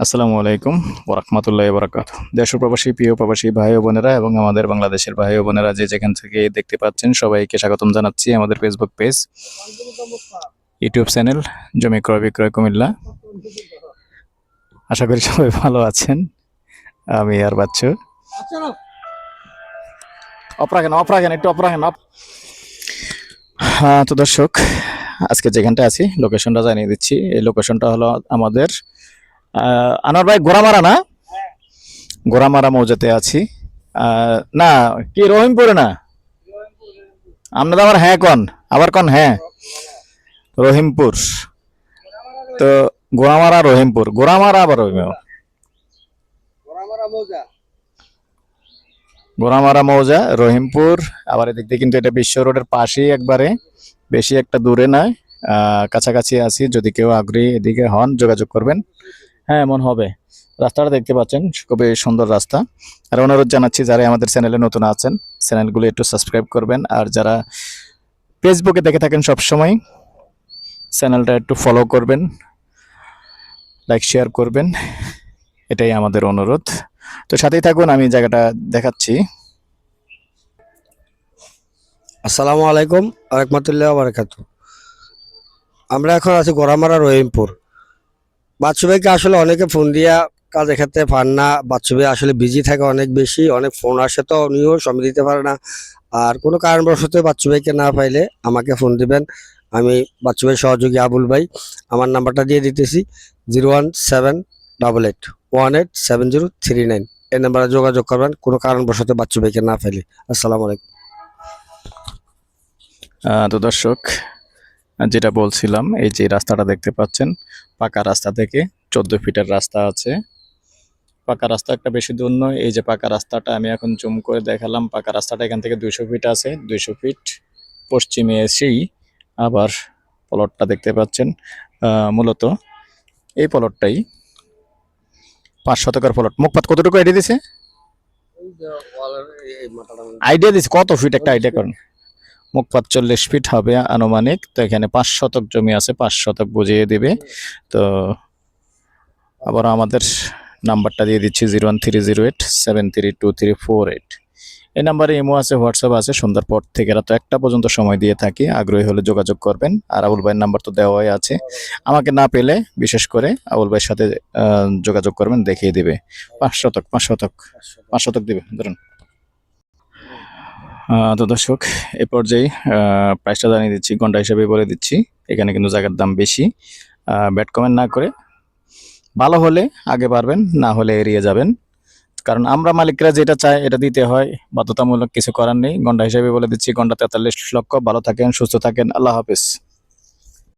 আসসালামু আলাইকুম ওরহমতুল্লাহ বরাকাত। দেশ ও প্রবাসী প্রিয় প্রবাসী ভাই ও বোনেরা এবং আমাদের বাংলাদেশের ভাই ও বোনেরা যে যেখান থেকে দেখতে পাচ্ছেন সবাইকে স্বাগতম জানাচ্ছি আমাদের ফেসবুক পেজ, ইউটিউব চ্যানেল জমি ক্রয় বিক্রয় কুমিল্লা। আশা করি সবাই ভালো আছেন। আমি আর বাচ্চু অপরাগেন একটু অপরাগেন। হ্যাঁ, তো দর্শক, আজকে যেখানটা আছি লোকেশনটা জানিয়ে দিচ্ছি। এই লোকেশনটা হলো আমাদের আনোয়ার ভাই গোরামারা না, গোরামারা মৌজাতে আছি। না, কি রহিমপুরে না? আপনাদের আবার হ্যাঁ কন, আবার কন হ্যাঁ। রহিমপুর তো গোরামারা রহিমপুর, গোরামারা আবার গোরামারা মৌজা রহিমপুর। আবার এদিক দিয়ে কিন্তু এটা বিশ্ব রোডের পাশেই, একবারে বেশি একটা দূরে নয়, কাছাকাছি আছি। যদি কেউ আগ্রহী এদিকে হন যোগাযোগ করবেন। হ্যাঁ, এমন হবে। রাস্তাটা দেখতে পাচ্ছেন, খুবই সুন্দর রাস্তা। আর অনুরোধ জানাচ্ছি যারা আমাদের চ্যানেলে নতুন আছেন চ্যানেলগুলো একটু সাবস্ক্রাইব করবেন, আর যারা ফেসবুকে দেখে থাকেন সবসময় চ্যানেলটা একটু ফলো করবেন, লাইক শেয়ার করবেন, এটাই আমাদের অনুরোধ। তো সাথেই থাকুন, আমি জায়গাটা দেখাচ্ছি। আসসালামু আলাইকুম রহমতুল্লাহ বারাকাতু। আমরা এখন আছি গোরামারা রহিমপুর। বাচ্চু ভাইকে আসলে অনেকে ফোন দিয়া কাজের ক্ষেত্রে পান না। বাচ্চু ভাই আসলে বিজি থাকে অনেক বেশি, অনেক ফোন আসে, তো উনিও সময় দিতে পারে না। আর কোনো কারণবশত বাচ্চু ভাইকে না পাইলে আমাকে ফোন দিবেন। আমি বাচ্চু ভাই সহযোগী আবুল ভাই, আমার নাম্বারটা দিয়ে দিতেছি 01788187039। এই নাম্বারে যোগাযোগ করবেন কোনো কারণবশত বাচ্চু ভাইকে না পাইলে। আসসালামু আলাইকুম। তো দর্শক, যেটা বলছিলাম, এই যে রাস্তাটা দেখতে পাচ্ছেন, পাকা রাস্তা থেকে 14 ফিটের রাস্তা আছে। পাকা রাস্তা একটা বেশি দূর নয়। এই যে পাকা রাস্তাটা আমি এখন জুম করে দেখালাম, পাকা রাস্তাটা এখান থেকে 200 ফিট আছে। 200 ফিট পশ্চিমে এসেই আবার প্লটটা দেখতে পাচ্ছেন। মূলত এই প্লটটাই 5 শতকের প্লট। মুখপাত কতটুকু আইডিয়া দিছে? আইডিয়া দিছে কত ফিট, একটা আইডিয়া করেন। মুখপাত 40 ফিট হবে আনুমানিক। তো এখানে 5 শতক জমি আছে, 5 শতক বুঝিয়ে দিবে। তো আবার আমাদের নাম্বারটা দিয়ে দিচ্ছি 01308732348। এই নাম্বারে ইমো আছে, হোয়াটসঅ্যাপ আছে। সন্ধ্যার পর থেকে রাত 1টা পর্যন্ত সময় দিয়ে থাকি, আগ্রহী হলে যোগাযোগ করবেন। আর আবুল ভাইয়ের নাম্বার তো দেওয়াই আছে। আমাকে না পেলে বিশেষ করে আবুল ভাইয়ের সাথে যোগাযোগ করবেন, দেখিয়ে দিবে। 5 শতক 5 শতক 5 শতক দিবে ধরুন। তো দর্শক, এ পর্যায়ে প্রাইসটা জানিয়ে দিচ্ছি, ঘন্টা হিসেবে বলে দিচ্ছি। এখানে কিন্তু জায়গার দাম বেশি। ব্যাড কমেন্ট না করে, ভালো হলে আগে পারবেন, না হলে এড়িয়ে যাবেন। কারণ আমরা মালিকরা যেটা চাই এটা দিতে হয়, বাধ্যতামূলক, কিছু করার নেই। ঘন্টা হিসেবে বলে দিচ্ছি, ঘন্টা 43 লক্ষ। ভালো থাকেন, সুস্থ থাকেন, আল্লাহ হাফেজ।